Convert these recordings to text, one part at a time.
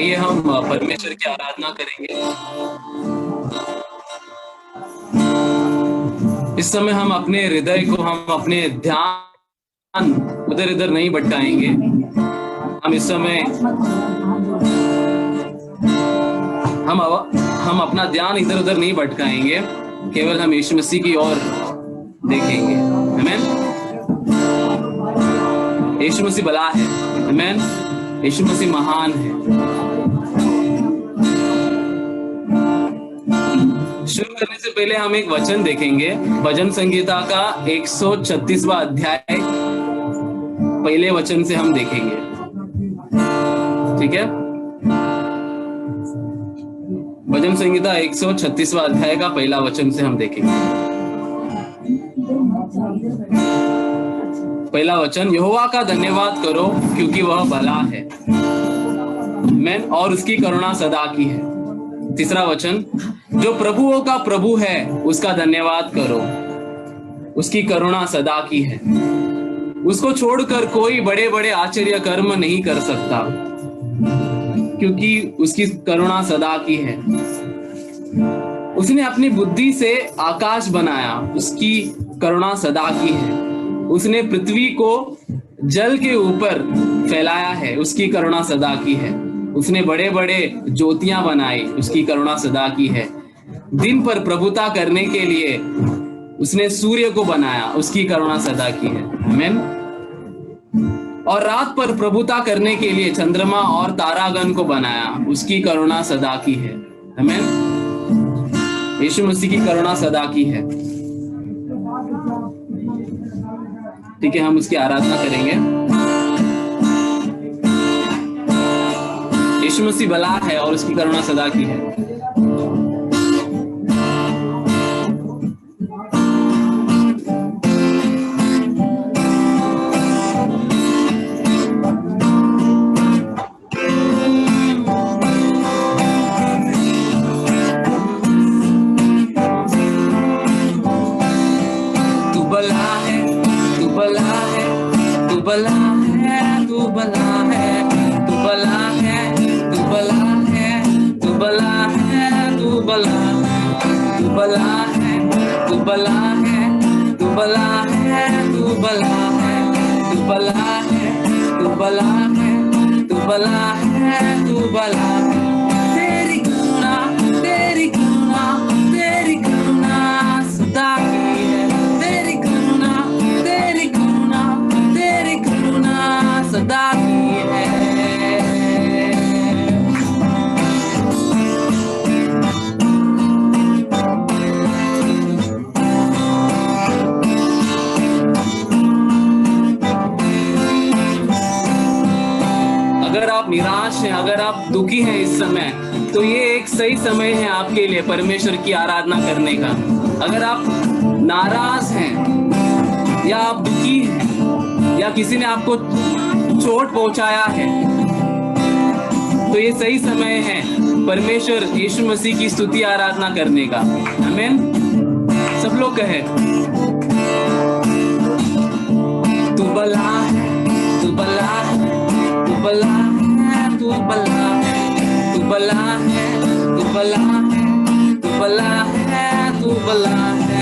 आइए हम परमेश्वर की आराधना करेंगे। इस समय हम अपने हृदय को, हम अपने ध्यान उधर इधर नहीं भटकाएंगे। हम इस समय हम अपना ध्यान इधर उधर नहीं भटकाएंगे, केवल हम यीशु मसीह की ओर देखेंगे। आमीन। यीशु मसीह भला है। आमीन। यीशु मसीह महान है। शुरू करने से पहले हम एक वचन देखेंगे, भजन संगीता का 136वां अध्याय, पहले वचन से हम देखेंगे। ठीक है, भजन संगीता 136वां अध्याय का पहला वचन से हम देखेंगे। पहला वचन, यहोवा का धन्यवाद करो क्योंकि वह भला है, आमीन, और उसकी करुणा सदा की है। तीसरा वचन, जो प्रभुओं का प्रभु है उसका धन्यवाद करो, उसकी करुणा सदा की है। उसको छोड़कर कोई बड़े बड़े आश्चर्य कर्म नहीं कर सकता क्योंकि उसकी करुणा सदा की है। उसने अपनी बुद्धि से आकाश बनाया, उसकी करुणा सदा की है। उसने पृथ्वी को जल के ऊपर फैलाया है, उसकी करुणा सदा की है। उसने बड़े बड़े ज्योतियां बनाई, उसकी करुणा सदा की है। दिन पर प्रभुता करने के लिए उसने सूर्य को बनाया, उसकी करुणा सदा की है। आमीन। और रात पर प्रभुता करने के लिए चंद्रमा और तारागण को बनाया, उसकी करुणा सदा की है। आमीन। यीशु मसीह की करुणा सदा की है। ठीक है, हम उसकी आराधना करेंगे। यीशु मसीह भला है और उसकी करुणा सदा की है। तू भला है, तू भला है, तू भला है, तू भला है, तू भला है, तू भला है, तू भला है, तू भला है, तू भला है, तू भला है, तू भला है, तू भला है, तू भला है, तू भला है, तू भला है, तू भला है। तेरी करुणा, तेरी करुणा, तेरी करुणा सदा की है। तेरी करुणा, तेरी करुणा, तेरी करुणा सदा की है। अगर आप निराश हैं, अगर आप दुखी हैं इस समय, तो ये एक सही समय है आपके लिए परमेश्वर की आराधना करने का। अगर आप नाराज हैं या आप दुखी हैं या किसी ने आपको चोट पहुंचाया है, तो ये सही समय है परमेश्वर यीशु मसीह की स्तुति आराधना करने का। आमीन। सब लोग कहे, तू भला है, तू भला है, तू भला है, तू भला है, तू भला है, तू भला है, तू भला है, तू भला है,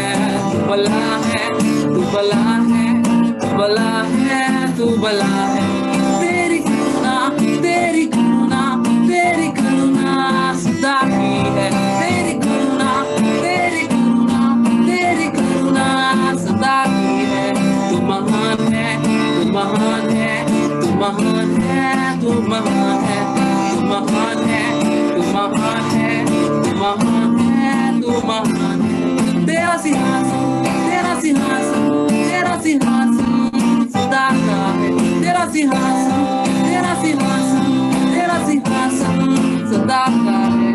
तू भला है, तू भला है, तू भला है, तू भला है। तेरी करुणा, तेरी करुणा, तेरी करुणा सदा की है। तेरी करुणा, तेरी करुणा, तेरी करुणा सदा की है। तू महान है, तू महान है, तू महान है, तू महान है, तू महान है, तू महान है, तू महान है, तू महान है। तेरा सिंहासन, तेरा सिंहासन, तेरा सिंहासन सदा का है। तेरा सिंहासन, तेरा सिंहासन, तेरा सिंहासन सदा का है।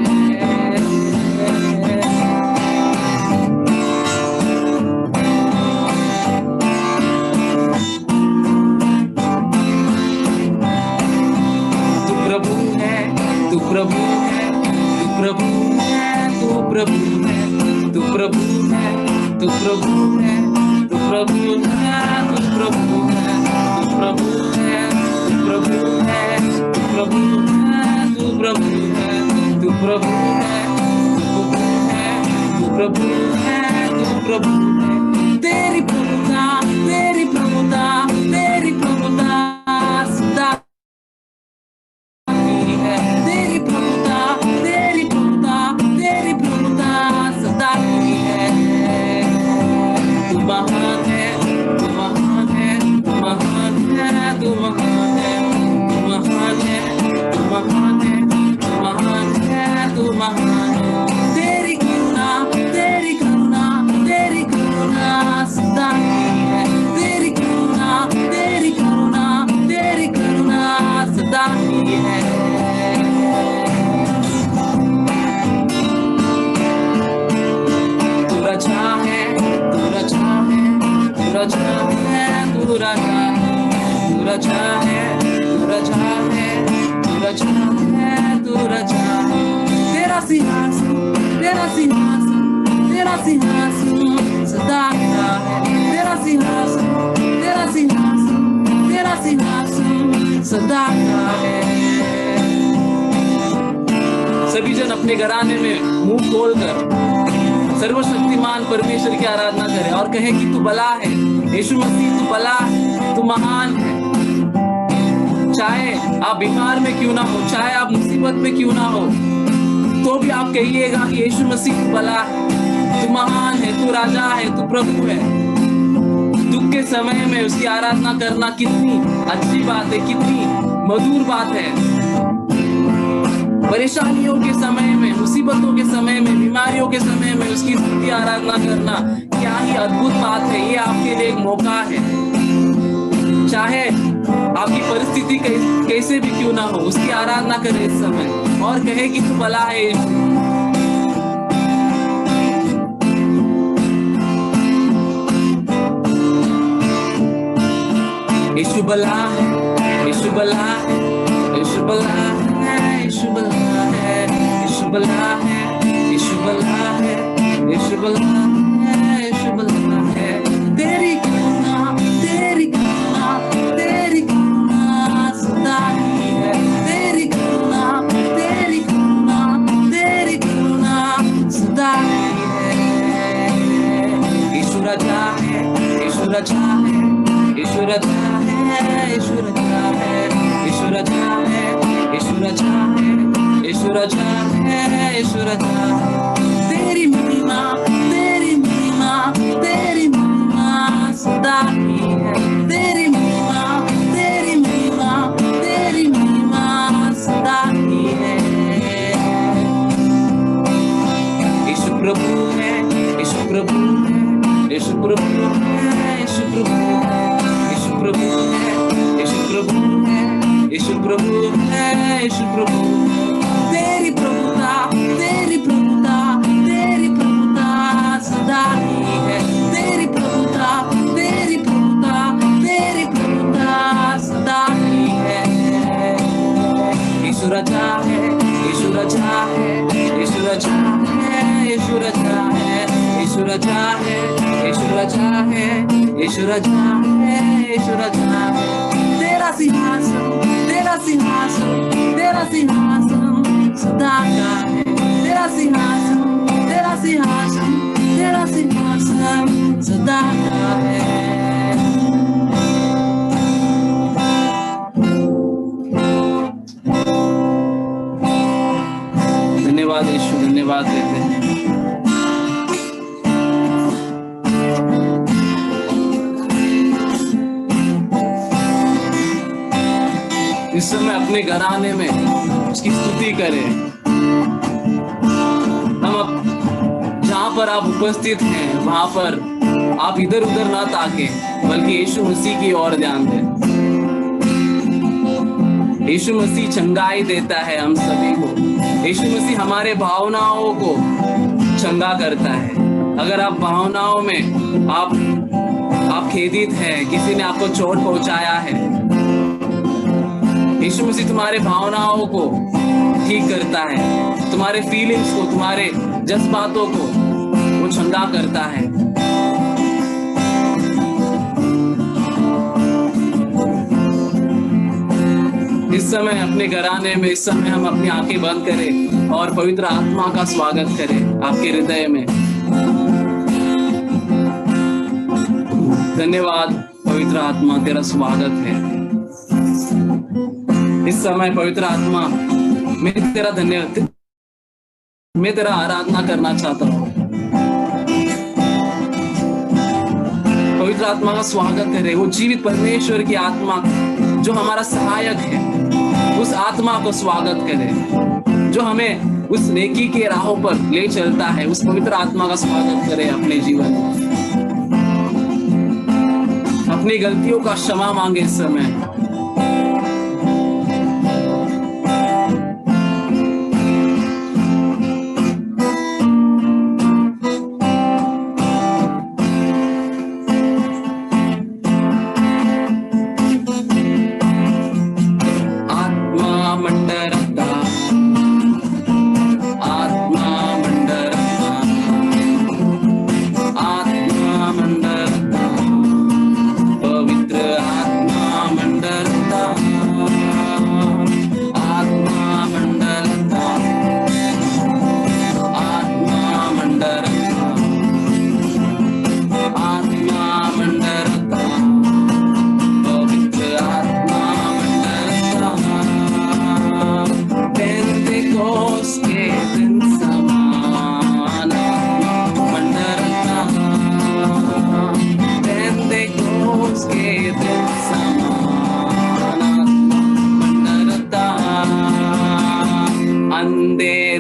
तू प्रभु है, तू प्रभु है, तू प्रभु है, तू प्रभु है, तू प्रभु है, तू प्रभु है, तू प्रभु है, तू प्रभु है, तू प्रभु है, तू प्रभु है, तू प्रभु है। तेरी प्रभुता, तेरी प्रभुता, तेरी प्रभुता सदा की है। तेरी प्रभुता, तेरी प्रभुता, तेरी प्रभुता सदा की है। तू महान है, तू महान है, तू महान है, तू महान है, तू महान है, तू महान है, तू महान है, तू महान है। तेरी करुणा, तेरी करुणा, तेरी करुणा सदा की है। तेरी करुणा, तेरी करुणा, तेरी करुणा सदा की है। तू राजा है, तू राजा है, तू राजा है, तू राजा है, तू राजा है, तू राजा है, तू राजा है, तू राजा है। तेरा सिंहासन, तेरा सिंहासन, तेरा सिंहासन सदा का है। तेरा सिंहासन, तेरा सिंहासन, तेरा सिंहासन सदा का है। सभी जन अपने घराने में मुंह खोलकर सर्वशक्तिमान परमेश्वर की आराधना करें और कहे कि तू भला है यीशु मसीह, तू भला है, तू महान है। चाहे आप बीमार में क्यों ना हो, चाहे आप मुसीबत में क्यों ना हो, तो भी आप कहिएगा कि यीशु मसीह तू भला है, तू महान है, तू राजा है, तू प्रभु है। दुख के समय में उसकी आराधना करना कितनी अच्छी बात है, कितनी मधुर बात है। परेशानियों के समय में, मुसीबतों के समय में, बीमारियों के समय में उसकी स्तुति आराधना करना क्या ही अद्भुत बात है। ये आपके लिए एक मौका है। चाहे आपकी परिस्थिति कैसे भी क्यों ना हो, उसकी आराधना करें इस समय और कहे कि तू भला है यीशु भला है, यीशु भला है, यीशु भला है, यीशु भला है, यीशु भला है, यीशु भला है, यीशु भला है, यीशु भला है। तेरी करुणा, तेरी करुणा, तेरी करुणा सदा की है। तेरी करुणा, तेरी करुणा, तेरी करुणा सदा की है। यीशु राजा है, यीशु राजा है, यीशु राजा है, यीशु राजा है, यीशु राजा है, यीशु राजा है, यीशु राजा है, यीशु राजा है। तेरी महिमा, तेरी महिमा, तेरी महिमा सदा की है। तेरी महिमा, तेरी महिमा, तेरी महिमा सदा की है। यीशु प्रभु है, यीशु प्रभु है, यीशु प्रभु है, यीशु प्रभु है, यीशु प्रभु है, यीशु प्रभु है, यीशु प्रभु है, यीशु प्रभु। तेरी प्रभुता, तेरी प्रभुता, तेरी प्रभुता सदा की है। तेरी प्रभुता, तेरी प्रभुता, तेरी प्रभुता सदा की है। यीशु राजा है, यीशु राजा है, यीशु राजा है, यीशु राजा है, यीशु राजा है, यीशु राजा है, यीशु राजा है, यीशु राजा है। तेरा सिंहासन, तेरा सिंहासन, तेरा सिंहासन सदा का है। तेरा सिंहासन, तेरा सिंहासन, तेरा सिंहासन सदा का है। धन्यवाद यीशु, धन्यवाद देते हैं। इस समय अपने घराने में उसकी स्तुति करें। हम जहां पर आप उपस्थित हैं वहां पर आप इधर उधर ना ताकें, बल्कि यीशु मसीह की ओर ध्यान दें। यीशु मसीह चंगाई देता है हम सभी को। यीशु मसीह हमारे भावनाओं को चंगा करता है। अगर आप भावनाओं में आप खेदित हैं, किसी ने आपको चोट पहुंचाया है, यीशु मसीह तुम्हारे भावनाओं को ठीक करता है, तुम्हारे फीलिंग्स को, तुम्हारे जज्बातों को वो चंगा करता है। इस इस समय अपने घराने में, इस समय हम अपनी आंखें बंद करें और पवित्र आत्मा का स्वागत करें आपके हृदय में। धन्यवाद पवित्र आत्मा, तेरा स्वागत है इस समय। पवित्र आत्मा, मैं तेरा धन्यवाद, मैं तेरा आराधना करना चाहता हूँ। पवित्र आत्मा का स्वागत करे, वो जीवित परमेश्वर की आत्मा जो हमारा सहायक है, उस आत्मा को स्वागत करे जो हमें उस नेकी के राहों पर ले चलता है। उस पवित्र आत्मा का स्वागत करे अपने जीवन में। अपनी गलतियों का क्षमा मांगे इस समय।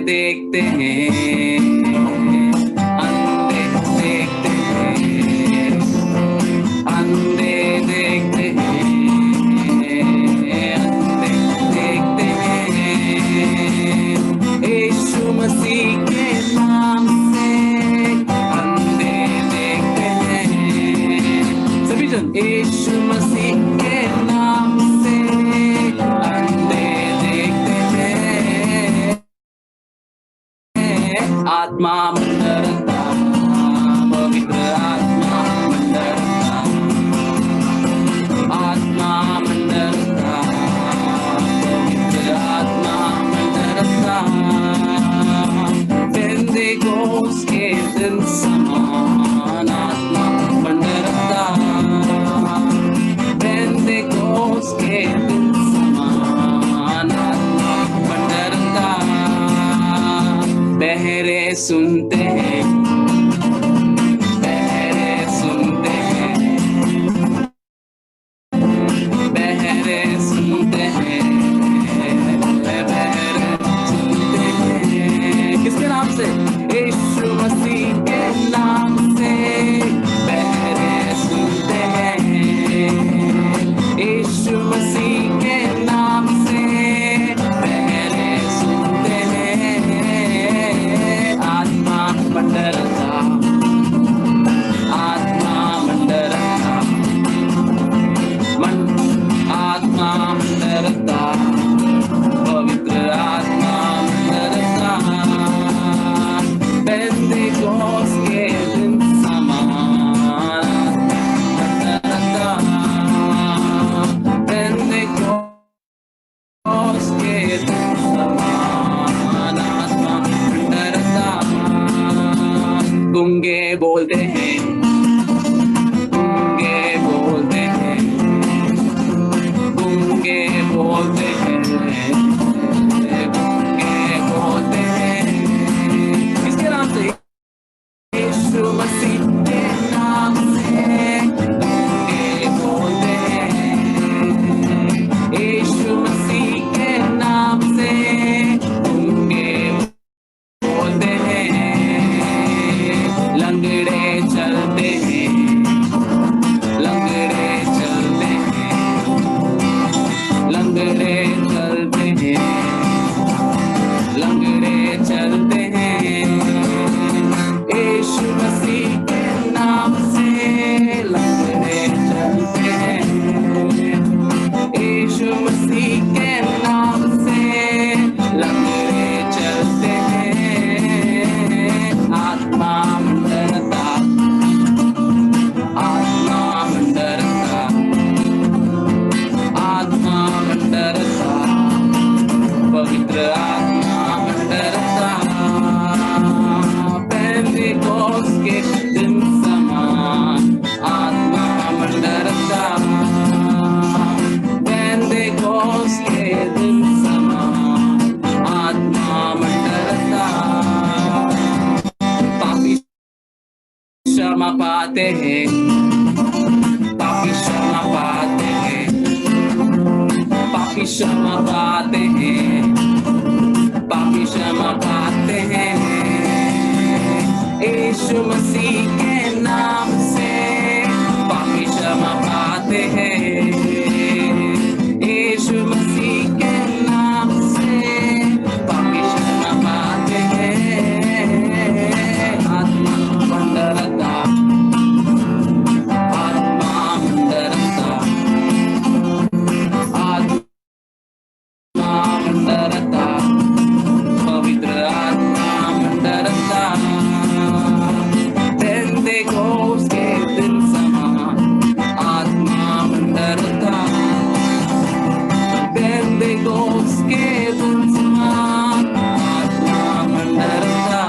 देखते हैं, अंधे देखते हैं, अंधे देखते हैं, अंधे देखते हैं। यीशु मसीह के नाम से अंधे देखते हैं। सभी जन यीशु मसीह के नाम से अंधे देखते हैं। आत्मा मंडरता, पवित्र आत्मा मंडरता, आत्मा मंडरता, पवित्र आत्मा मंडरता। पेंतेकोस्त के दिन समान आत्मा मंडरता, पेंतेकोस्त के दिन समान आत्मा मंडरता। बहरे सुनते हैं, बहरे सुनते हैं, बहरे सुनते हैं, बहरे सुनते हैं। किसके नाम से? यीशु मसीह के नाम से बहरे सुनते हैं। यीशु मसीह के नाम से बहरे सुनते हैं। आत्मा मंडरता, आत्मा मंडरता, आत्मा मंडरता, पवित्र आत्मा मंडरता। पेंतेकोस्त के दिन समान मंडरता, पेंतेकोस्त के दिन समान आत्मा मंडरता। गूंगे बोलते हैं, गूंगे बोलते हैं, गूंगे बोलते पवित्र आत्मा मंडरता, पेंटेकोस्त के दिन समान आत्मा मंडरता, पेंटेकोस्त के दिन समान आत्मा मंडरता। पापी क्षमा पाते हैं, पापी क्षमा पाते हैं, पापी क्षमा पाते हैं, पापी क्षमा पाते हैं। यीशु मसीह के नाम से पापी क्षमा पाते हैं, यीशु मसीह के नाम से पापी क्षमा पाते हैं। आत्मा मंडरता, आत्मा मंडरता, आत्मा मंडरता, पवित्र आत्मा मंडरता, पेंटेकोस्त के दिन समान आत्मा मंडरता, पेंटेकोस्त के दिन समान आत्मा मंडरता।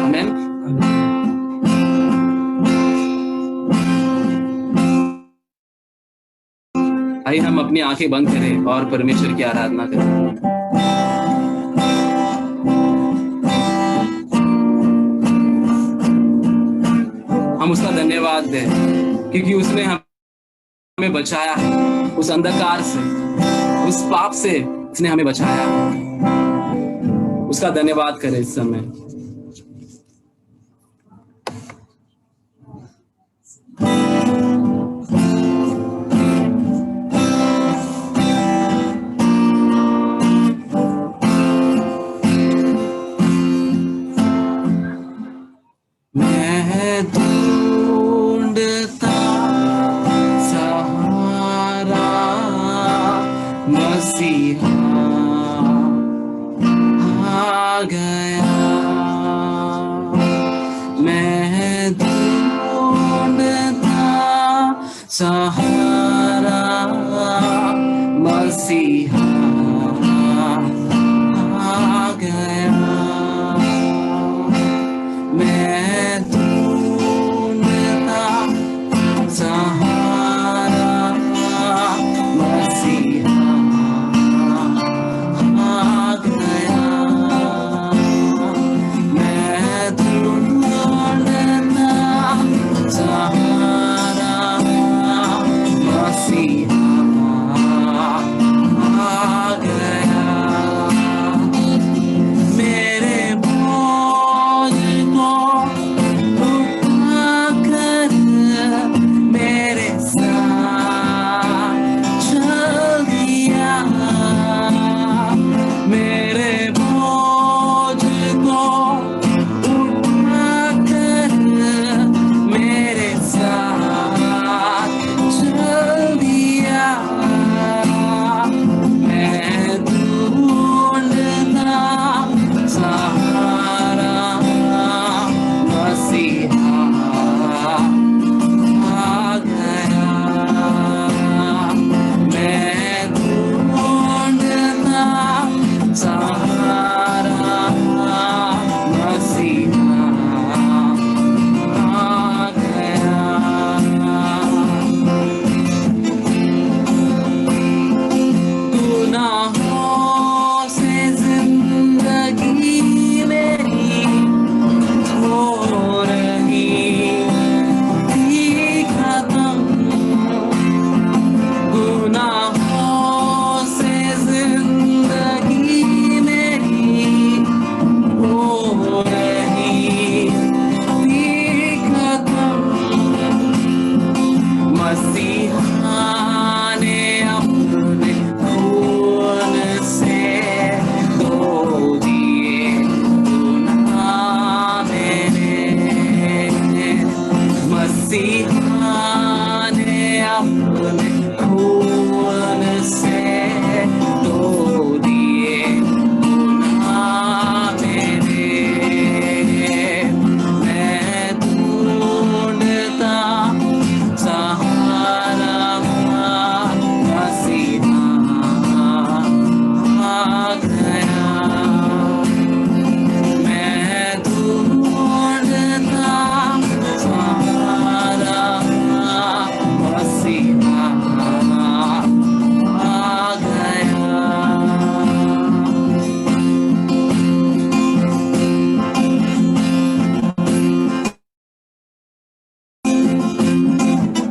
आमीन। आइए हम अपनी आंखें बंद करें और परमेश्वर की आराधना करें। हम उसका धन्यवाद दें क्योंकि उसने हमें बचाया है, उस अंधकार से, उस पाप से उसने हमें बचाया। उसका धन्यवाद करें इस समय। मैं ढूंढता सहारा मसीहा आ गया, मैं ढूंढता सहारा मसीहा आ गया, मैं ढूंढता सहारा मसीहा आ गया, मैं ढूंढता सहारा मसीहा आ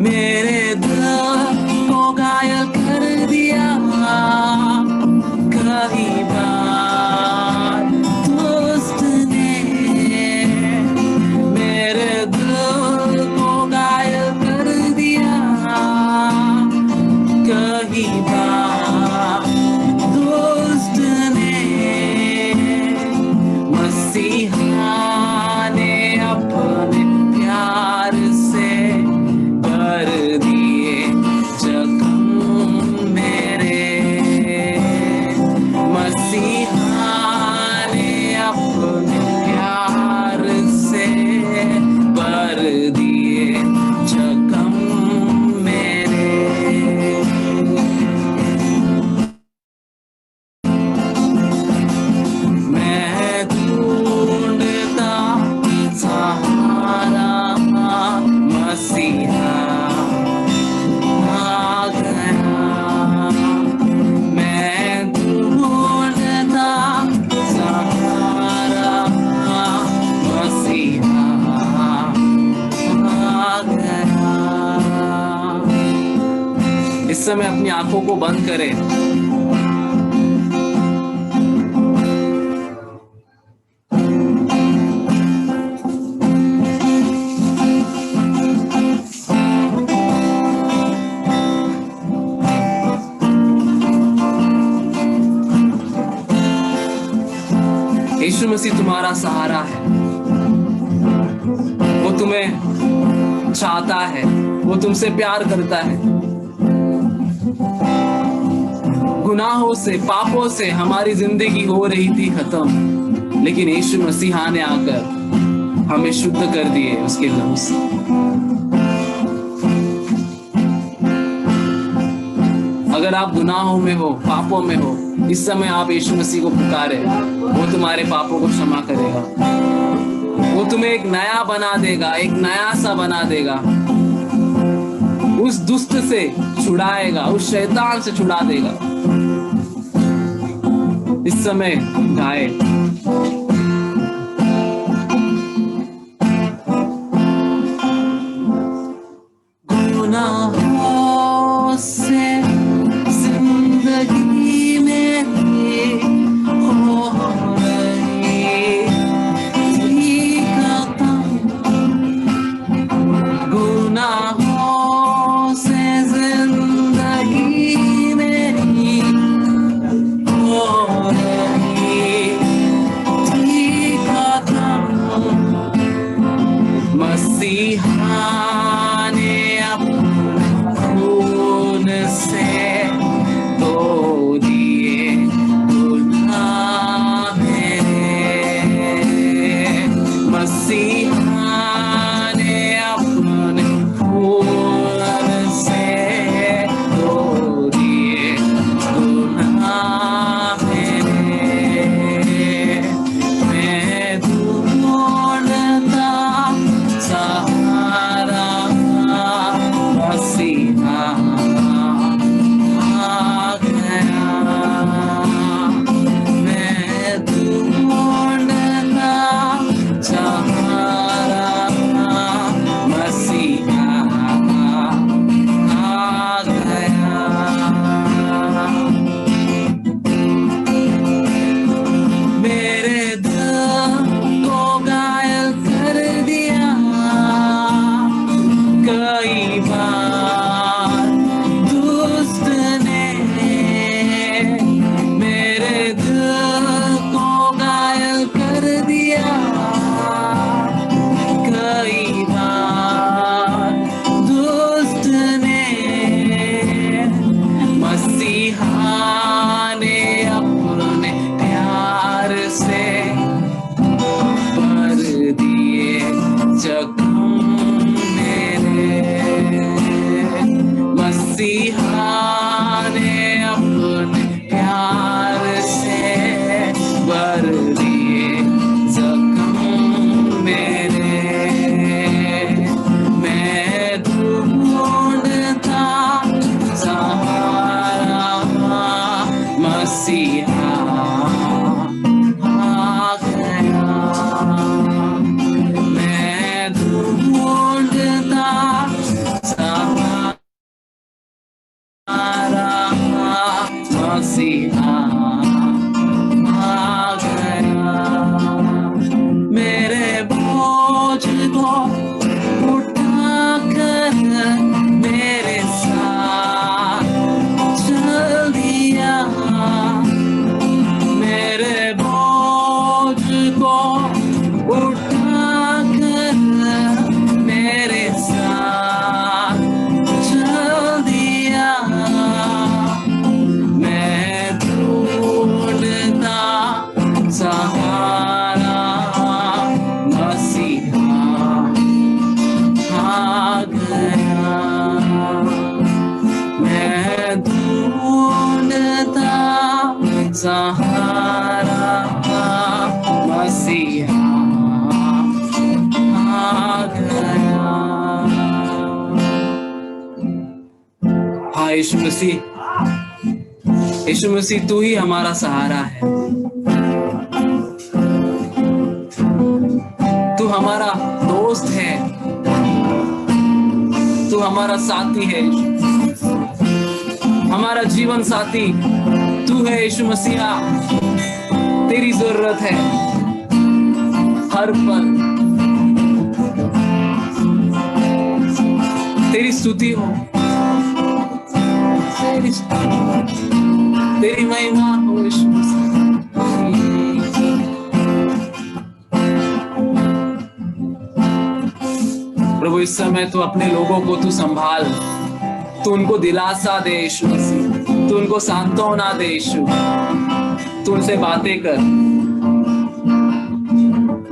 मेरे दिल को घायल कर दिया कई बार दोस्त ने, मेरे दिल को घायल कर दिया कई बार दोस्त ने। मसीहा ने अपने प्यार से भर दिए जख्म मेरे, मसीहा ने अपने प्यार से भर दिए जख्म मेरे। मैं ढूंढता सहारा मसीहा आ गया, मैं ढूंढता सहारा मसीहा आ गया। इस समय अपनी आंखों को बंद करें। यीशु मसीह तुम्हारा सहारा है, वो तुम्हें चाहता है, वो तुमसे प्यार करता है। गुनाहों से, पापों से हमारी जिंदगी हो रही थी खत्म, लेकिन यीशु मसीहा ने आकर हमें शुद्ध कर दिए उसके लहू से। अगर आप गुनाहों में हो, पापों में हो, इस समय आप यीशु मसीह को पुकारे, वो तुम्हारे पापों को क्षमा करेगा, वो तुम्हें एक नया बना देगा, एक नया सा बना देगा, उस दुष्ट से छुड़ाएगा, उस शैतान से छुड़ा देगा। इस समय गाए। गुनाहों से जिंदगी में हो रही थी खत्म, गुनाहों से जिंदगी मेरी हो रही थी खत्म। मसीहा ने अपने खून से धो दिए गुनाह मेरे, मसीहा ने अपने खून से धो दिए गुनाह मेरे। मैं ढूंढता सहारा मसीहा आ गया, मैं ढूंढता सहारा मसीहा आ गया। मेरे दिल को घायल कर दिया कई बार दुष्ट ने, मेरे दिल को घायल कर दिया कई बार दुष्ट ने। मसीहा ने अपने प्यार से भर दिए जख्म मेरे, मसीहा ने अपने प्यार से भर दिए जख्म मेरे। मैं ढूंढता सहारा मसीहा आ गया, मैं ढूंढता सहारा मसीहा आ गया। मेरे बोझ को उठाकर मेरे साथ चल दिया। मेरे बोझ को उठाकर मेरे साथ चल दिया। मैं ढूंढता सहारा मसीहा आ गया। मैं ढूंढता सहारा मसीहा आ गया। हाँ यीशु मसीह, यीशु मसीह तू ही हमारा सहारा है। तू हमारा दोस्त है, तू हमारा साथी है, हमारा जीवन साथी तू है यीशु मसीहा। तेरी जरूरत है हर पल, तेरी स्तुति हो, तेरी महिमा हो यीशु मसीह। प्रभु इस समय तू अपने लोगों को तू संभाल, तू उनको दिलासा दे यीशु मसीह, तू उनको सांत्वना दे यीशु। तू उनसे बातें कर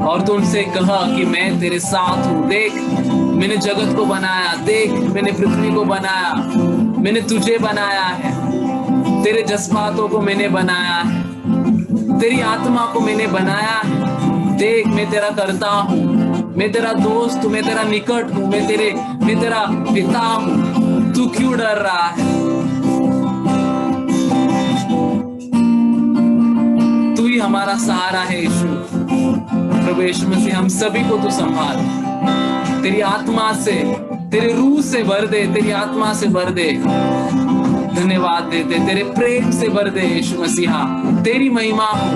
और तू उनसे कहा कि मैं तेरे साथ हूं। देख मैंने जगत को बनाया, देख मैंने पृथ्वी को बनाया, मैंने तुझे बनाया है, तेरे जज्बातों को मैंने बनाया है, तेरी आत्मा को मैंने बनाया है। देख मैं तेरा करता हूं, मैं तेरा दोस्त हूं, मैं तेरा निकट हूं, मैं तेरा पिता हूं। तू क्यों डर रहा है? तू ही हमारा सहारा है यीशु। प्रभु यीशु मसीह हम सभी को तू संभाल, तेरी आत्मा से, तेरे रूह से भर दे, तेरी आत्मा से भर दे। धन्यवाद देते, तेरे प्रेम से भर दे यीशु मसीहा। तेरी महिमा हो,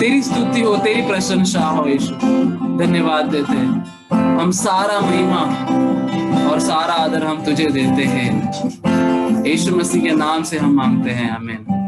तेरी स्तुति हो, तेरी प्रशंसा हो यीशु। धन्यवाद देते हैं, हम सारा महिमा और सारा आदर हम तुझे देते हैं। यीशु मसीह के नाम से हम मांगते हैं, आमीन।